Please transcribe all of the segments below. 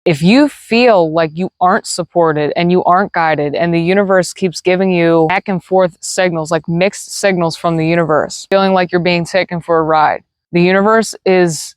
If you feel like you aren't supported and you aren't guided, and the universe keeps giving you back and forth signals, like mixed signals from the universe, feeling like you're being taken for a ride, the universe is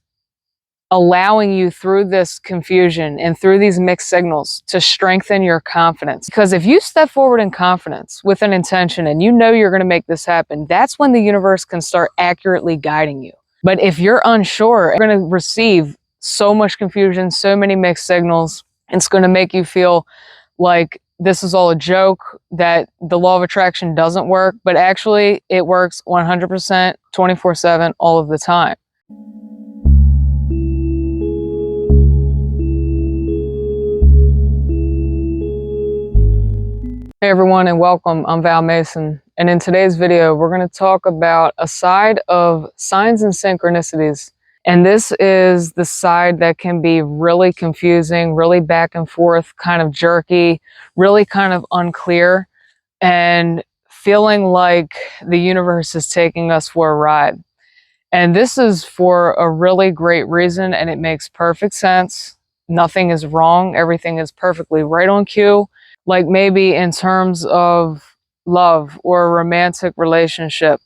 allowing you through this confusion and through these mixed signals to strengthen your confidence. Because if you step forward in confidence with an intention and you know you're going to make this happen, that's when the universe can start accurately guiding you. But if you're unsure, you're going to receive so much confusion, so many mixed signals. It's going to make you feel like this is all a joke, that the law of attraction doesn't work, but actually it works 100%, 24/7, all of the time. Hey everyone, and welcome. I'm Val Mason, and in today's video we're going to talk about a side of signs and synchronicities. And this is the side that can be really confusing, really back and forth, kind of jerky, really kind of unclear, and feeling like the universe is taking us for a ride. And this is for a really great reason, and it makes perfect sense. Nothing is wrong, everything is perfectly right on cue. Like maybe in terms of love or a romantic relationship,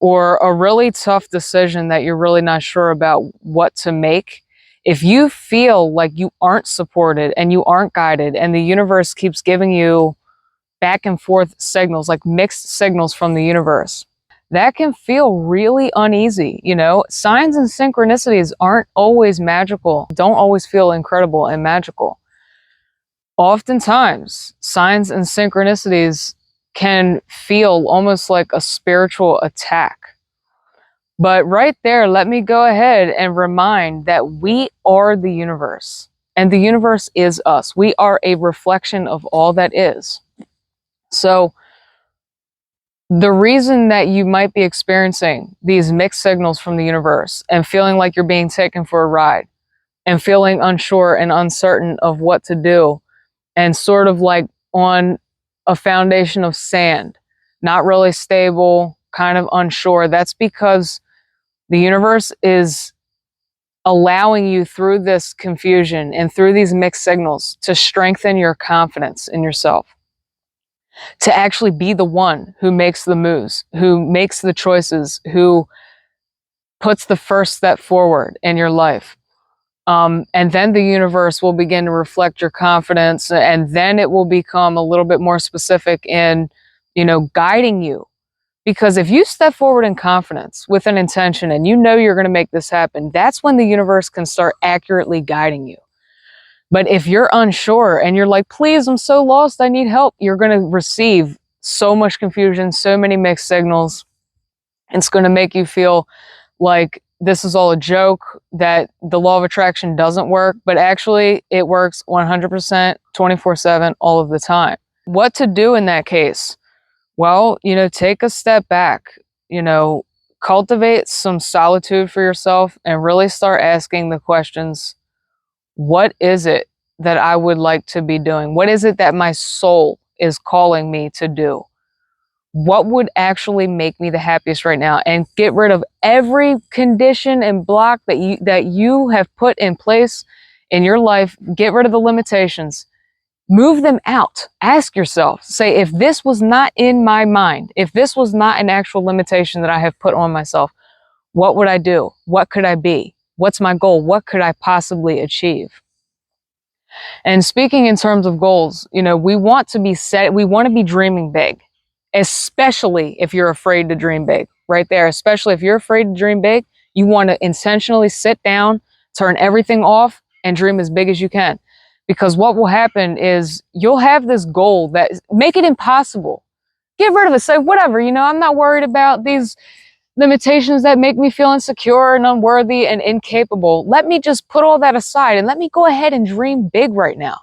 or a really tough decision that you're really not sure about what to make. If you feel like you aren't supported and you aren't guided, and the universe keeps giving you back and forth signals, like mixed signals from the universe, that can feel really uneasy. Signs and synchronicities aren't always magical, don't always feel incredible and magical. Oftentimes, signs and synchronicities can feel almost like a spiritual attack. But right there, let me go ahead and remind that we are the universe, and the universe is us. We are a reflection of all that is. So the reason that you might be experiencing these mixed signals from the universe and feeling like you're being taken for a ride and feeling unsure and uncertain of what to do, and sort of like on a foundation of sand, not really stable, kind of unsure, that's because the universe is allowing you through this confusion and through these mixed signals to strengthen your confidence in yourself, to actually be the one who makes the moves, who makes the choices, who puts the first step forward in your life. And then the universe will begin to reflect your confidence, and then it will become a little bit more specific in, guiding you. Because if you step forward in confidence with an intention and you know you're going to make this happen, that's when the universe can start accurately guiding you. But if you're unsure and you're like, please, I'm so lost, I need help, you're going to receive so much confusion, so many mixed signals. It's going to make you feel like this is all a joke, that the law of attraction doesn't work, but actually it works 100%, 24/7, all of the time. What to do in that case? Well, take a step back, cultivate some solitude for yourself and really start asking the questions, what is it that I would like to be doing? What is it that my soul is calling me to do? What would actually make me the happiest right now? And get rid of every condition and block that you have put in place in your life. Get rid of the limitations. Move them out. Ask yourself, say, if this was not in my mind, if this was not an actual limitation that I have put on myself, what would I do? What could I be? What's my goal? What could I possibly achieve? And speaking in terms of goals, we want to be dreaming big, especially if you're afraid to dream big. Right there, especially if you're afraid to dream big, you want to intentionally sit down, turn everything off, and dream as big as you can. Because what will happen is you'll have this goal that make it impossible. Get rid of it. Say, whatever, I'm not worried about these limitations that make me feel insecure and unworthy and incapable. Let me just put all that aside and let me go ahead and dream big right now.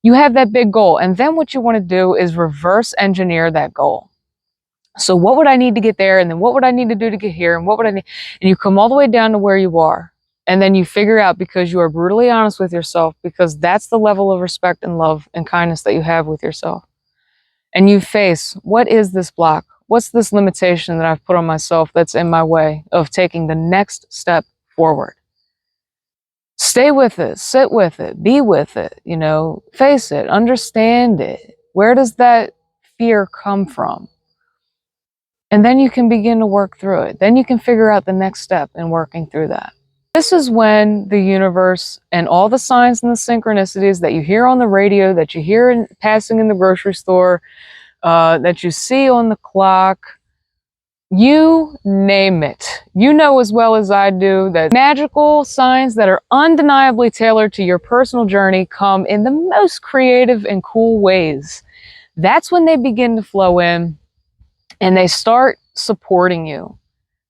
You have that big goal. And then what you want to do is reverse engineer that goal. So what would I need to get there? And then what would I need to do to get here? And what would I need? And you come all the way down to where you are. And then you figure out, because you are brutally honest with yourself, because that's the level of respect and love and kindness that you have with yourself. And you face, what is this block? What's this limitation that I've put on myself that's in my way of taking the next step forward? Stay with it, sit with it, be with it, face it, understand it. Where does that fear come from? And then you can begin to work through it. Then you can figure out the next step in working through that. This is when the universe and all the signs and the synchronicities that you hear on the radio, that you hear passing in the grocery store, that you see on the clock, you name it. You know as well as I do that magical signs that are undeniably tailored to your personal journey come in the most creative and cool ways. That's when they begin to flow in and they start supporting you.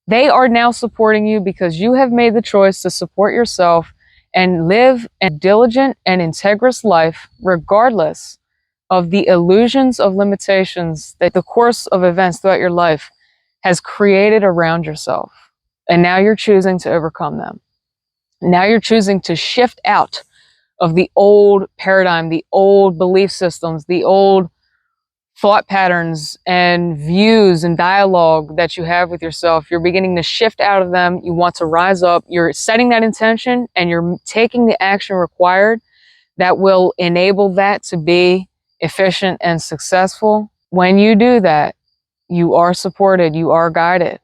They are now supporting you because you have made the choice to support yourself and live a diligent and integrous life regardless of the illusions of limitations that the course of events throughout your life has created around yourself. And now you're choosing to overcome them. Now you're choosing to shift out of the old paradigm, the old belief systems, the old thought patterns and views and dialogue that you have with yourself. You're beginning to shift out of them. You want to rise up. You're setting that intention and you're taking the action required that will enable that to be efficient and successful. When you do that, you are supported, you are guided.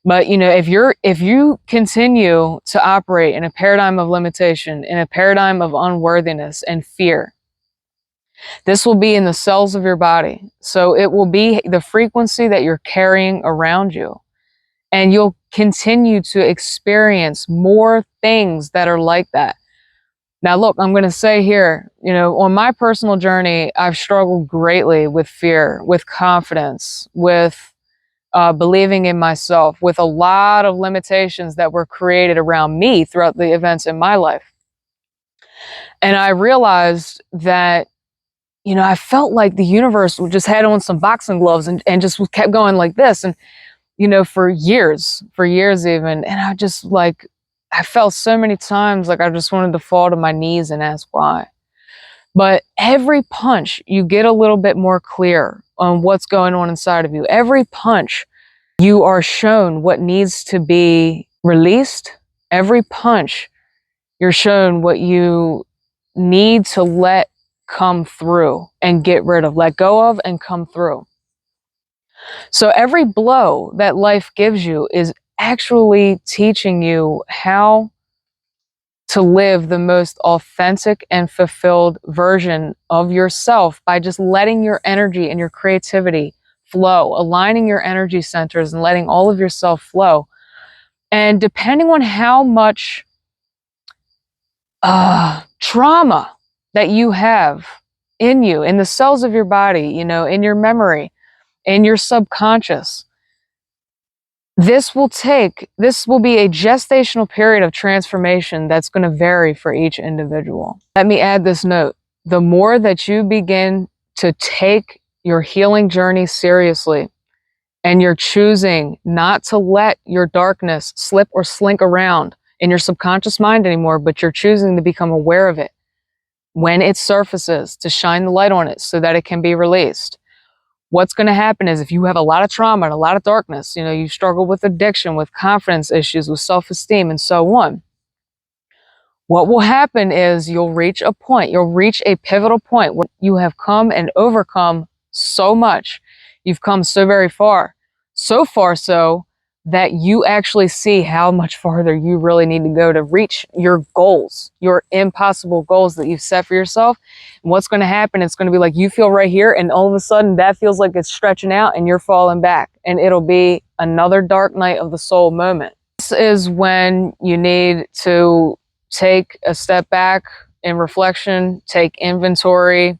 But if you continue to operate in a paradigm of limitation, in a paradigm of unworthiness and fear, this will be in the cells of your body. So it will be the frequency that you're carrying around you. And you'll continue to experience more things that are like that. Now, look, I'm going to say here, on my personal journey, I've struggled greatly with fear, with confidence, with believing in myself, with a lot of limitations that were created around me throughout the events in my life. And I realized that, I felt like the universe just had on some boxing gloves and just kept going like this. And, for years even. And I felt so many times like I just wanted to fall to my knees and ask why. But every punch, you get a little bit more clear on what's going on inside of you. Every punch, you are shown what needs to be released. Every punch, you're shown what you need to let come through and get rid of, let go of and come through. So every blow that life gives you is actually teaching you how to live the most authentic and fulfilled version of yourself by just letting your energy and your creativity flow, aligning your energy centers and letting all of yourself flow. And depending on how much trauma that you have in you, in the cells of your body, in your memory, in your subconscious, this will be a gestational period of transformation that's going to vary for each individual. Let me add this note. The more that you begin to take your healing journey seriously, and you're choosing not to let your darkness slip or slink around in your subconscious mind anymore, but you're choosing to become aware of it when it surfaces, to shine the light on it so that it can be released. What's going to happen is if you have a lot of trauma and a lot of darkness, you struggle with addiction, with confidence issues, with self-esteem, and so on. What will happen is you'll reach a pivotal point where you have come and overcome so much. You've come so very far. So far so that you actually see how much farther you really need to go to reach your goals, your impossible goals that you've set for yourself. And what's going to happen, it's going to be like you feel right here and all of a sudden that feels like it's stretching out and you're falling back. And it'll be another dark night of the soul moment. This is when you need to take a step back in reflection, take inventory,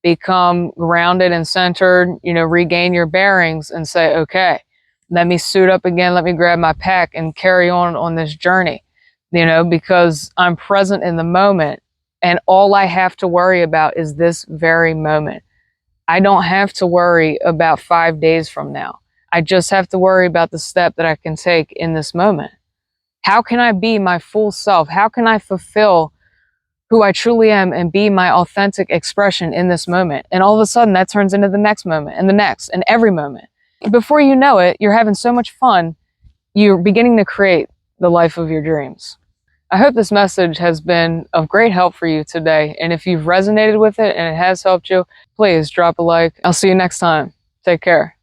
become grounded and centered, regain your bearings and say, okay, let me suit up again. Let me grab my pack and carry on this journey, because I'm present in the moment and all I have to worry about is this very moment. I don't have to worry about 5 days from now. I just have to worry about the step that I can take in this moment. How can I be my full self? How can I fulfill who I truly am and be my authentic expression in this moment? And all of a sudden that turns into the next moment and the next and every moment. Before you know it, you're having so much fun, you're beginning to create the life of your dreams. I hope this message has been of great help for you today. And if you've resonated with it and it has helped you, please drop a like. I'll see you next time. Take care.